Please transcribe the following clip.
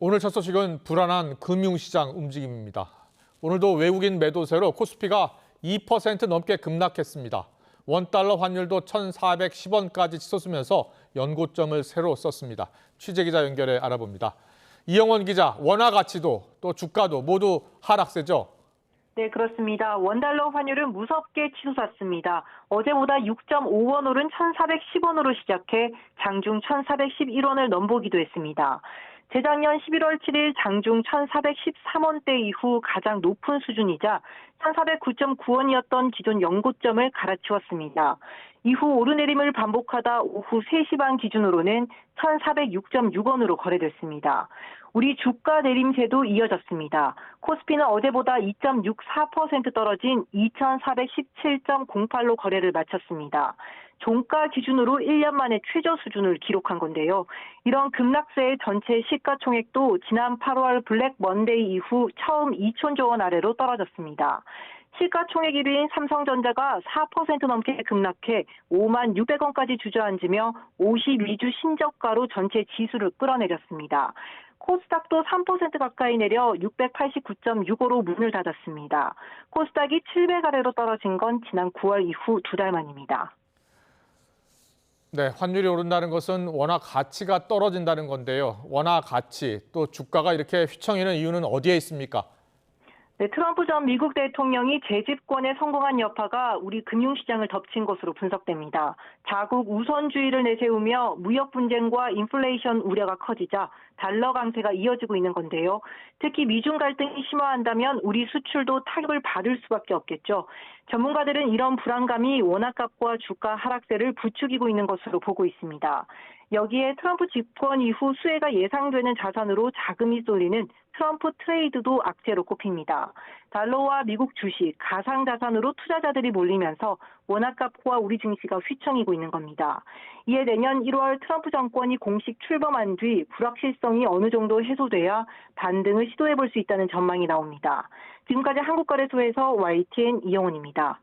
오늘 첫 소식은 불안한 금융시장 움직임입니다. 오늘도 외국인 매도세로 코스피가 2% 넘게 급락했습니다. 원달러 환율도 1,410원까지 치솟으면서 연고점을 새로 썼습니다. 취재기자 연결해 알아봅니다. 이영원 기자, 원화 가치도 또 주가도 모두 하락세죠? 네, 그렇습니다. 원달러 환율은 무섭게 치솟았습니다. 어제보다 6.5원 오른 1,410원으로 시작해 장중 1,411원을 넘보기도 했습니다. 재작년 11월 7일 장중 1,413원대 이후 가장 높은 수준이자 1,409.9원이었던 기존 연고점을 갈아치웠습니다. 이후 오르내림을 반복하다 오후 3시 반 기준으로는 1,406.6원으로 거래됐습니다. 우리 주가 내림세도 이어졌습니다. 코스피는 어제보다 2.64% 떨어진 2,417.08로 거래를 마쳤습니다. 종가 기준으로 1년 만에 최저 수준을 기록한 건데요. 이런 급락세의 전체 시가총액도 지난 8월 블랙 먼데이 이후 처음 2천조 원 아래로 떨어졌습니다. 시가총액 1위인 삼성전자가 4% 넘게 급락해 5만 600원까지 주저앉으며 52주 신저가로 전체 지수를 끌어내렸습니다. 코스닥도 3% 가까이 내려 689.65로 문을 닫았습니다. 코스닥이 700 아래로 떨어진 건 지난 9월 이후 2달 만입니다. 네, 환율이 오른다는 것은 원화 가치가 떨어진다는 건데요. 원화 가치, 또 주가가 이렇게 휘청이는 이유는 어디에 있습니까? 네, 트럼프 전 미국 대통령이 재집권에 성공한 여파가 우리 금융시장을 덮친 것으로 분석됩니다. 자국 우선주의를 내세우며 무역 분쟁과 인플레이션 우려가 커지자 달러 강세가 이어지고 있는 건데요. 특히 미중 갈등이 심화한다면 우리 수출도 타격을 받을 수밖에 없겠죠. 전문가들은 이런 불안감이 원화값과 주가 하락세를 부추기고 있는 것으로 보고 있습니다. 여기에 트럼프 집권 이후 수혜가 예상되는 자산으로 자금이 쏠리는 트럼프 트레이드도 악재로 꼽힙니다. 달러와 미국 주식, 가상자산으로 투자자들이 몰리면서 원화값과 우리 증시가 휘청이고 있는 겁니다. 이에 내년 1월 트럼프 정권이 공식 출범한 뒤 불확실성이 어느 정도 해소돼야 반등을 시도해볼 수 있다는 전망이 나옵니다. 지금까지 한국거래소에서 YTN 이영훈입니다.